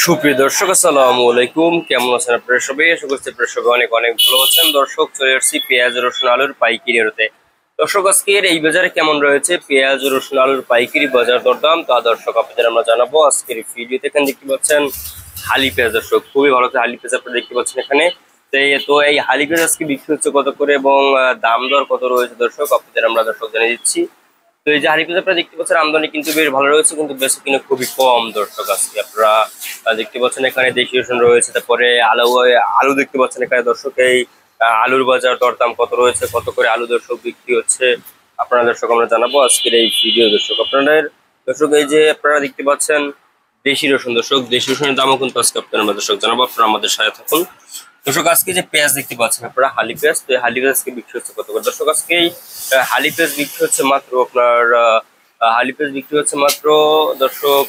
সুপ্রিয় দর্শক, আসসালামু আলাইকুম। কেমন আছেন আপনারা সবাই? আশা করছি আপনারা সবাই অনেক অনেক ভালো আছেন। দর্শক, চলে আসছি পেঁয়াজ রসুন আলুর পাইকারি রেটে। দর্শক, আজকের এই বাজারে কেমন রয়েছে পেঁয়াজ রসুন আলুর পাইকারি বাজার দরদাম, তা দর্শক আপনাদের আমরা জানাবো আজকের ভিডিওতে। এখানে দেখতে পাচ্ছেন হালি পেঁয়াজ। দর্শক, খুবই ভালো হালি পেঁয়াজ আপনারা দেখতে পাচ্ছেন এখানে। তো এই হালি পেঁয়াজ আজকে বিক্রি হচ্ছে কত করে এবং দাম দর কত রয়েছে দর্শক আপনাদের আমরা জানিয়ে দিচ্ছি। তো এই যে হালি পেঁয়াজ আপনারা দেখতে পাচ্ছেন, আমদানি কিন্তু বেশ ভালো রয়েছে, কিন্তু বেশি কিনা খুবই কম। দর্শক, আজকে আপনারা দেখতে পাচ্ছেন এখানে দেশি রসুন রয়েছে, তারপরে আলু দেখতে পাচ্ছেন এখানে। দর্শক, এই আলুর বাজার দরদাম কত রয়েছে, কত করে আলু দর্শক বিক্রি হচ্ছে আপনারা দর্শক আমরা জানাবো আজকের এই ভিডিও। দর্শক, আপনাদের দর্শক এই যে আপনারা দেখতে পাচ্ছেন দেশি রসুন। দর্শক, দেশি রসুনের দামও কিন্তু আজকে আপনারা দর্শক জানাবো, আপনারা আমাদের সাথে থাকুন। দর্শক, আজকে যে পেঁয়াজ দেখতে পাচ্ছেন আপনারা হালি পেঁয়াজ, তো এই হালি পেঁয়াজ আজকে বিক্রি হচ্ছে কত করে দর্শক? আজকে এই হালি পেঁয়াজ বিক্রি হচ্ছে মাত্র আপনার হালি পেঁয়াজ বিক্রি হচ্ছে মাত্র দর্শক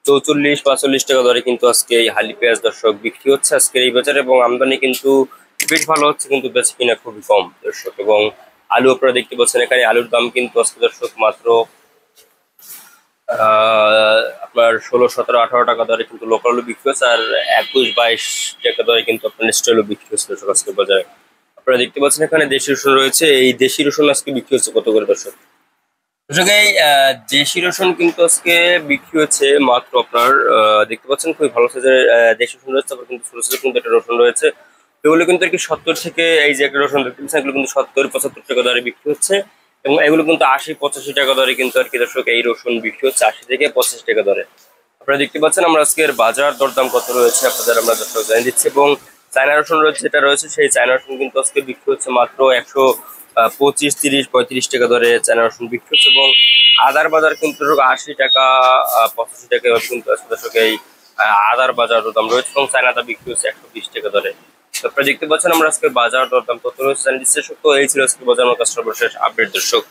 44-45 টাকা দরে কিন্তু আজকে এই হালি পেঁয়াজ দর্শক বিক্রি হচ্ছে আজকের এই বাজারে। এবং আমদানি কিন্তু বেশ ভালো হচ্ছে, কিন্তু বেশি কিনা খুবই কম দর্শক। এবং আলু আপনারা দেখতে পাচ্ছেন এখানে, আলুর দাম কিন্তু আজকে দর্শক মাত্র আপনার 16, 17, 18 টাকা দরে কিন্তু লোকাল আলু বিক্রি হচ্ছে, আর 21-22 টাকা দরে কিন্তু আপনার স্টল আলু বিক্রি হচ্ছে দর্শক আজকে বাজারে। আপনারা দেখতে পাচ্ছেন এখানে দেশি রসুন রয়েছে, এই দেশি রসুন আজকে বিক্রি হচ্ছে কত করে দর্শক? দর্শক, এই দেশি রসুন কিন্তু আজকে বিক্রি হচ্ছে মাত্র আপনার দেখতে পাচ্ছেন খুবই ভালো সাইজের দেশি রসুন রয়েছে, তারপর কিন্তু ছোট ছোট কিন্তু একটা রসুন রয়েছে। এগুলো কিন্তু আর কি 70 থেকে, এই যে একটা রসুন দেখতে পাচ্ছেন এগুলো কিন্তু 70-75 টাকা দরে বিক্রি হচ্ছে। এবং এগুলো কিন্তু 80-85 টাকা দরে কিন্তু আর কি দর্শক এই রসুন বিক্রি হচ্ছে 80 থেকে 85 টাকা দরে। আপনারা দেখতে পাচ্ছেন আমরা আজকের বাজার দরদাম কত রয়েছে আপনাদের আমরা দর্শক জানিয়ে দিচ্ছি। এবং চায়না রসুন রয়েছে, যেটা রয়েছে সেই চায়না রসুন কিন্তু আজকে বিক্রি হচ্ছে মাত্র 125, 30, 35 টাকা দরে চায়না রসুন বিক্রি হচ্ছে। এবং আদার বাজার কিন্তু 80 টাকা, 85 টাকা এভাবে কিন্তু আজকে দর্শক এই আদার বাজার দরদাম রয়েছে। এবং চায়নাটা বিক্রি হচ্ছে 120 টাকা দরে। আপনারা দেখতে পাচ্ছেন আমরা আজকে বাজার দরদাম কত রয়েছে জানিয়ে দিচ্ছি। তো এই ছিল আজকে বাজার আমার কাছে সর্বশেষ আপডেট দর্শক।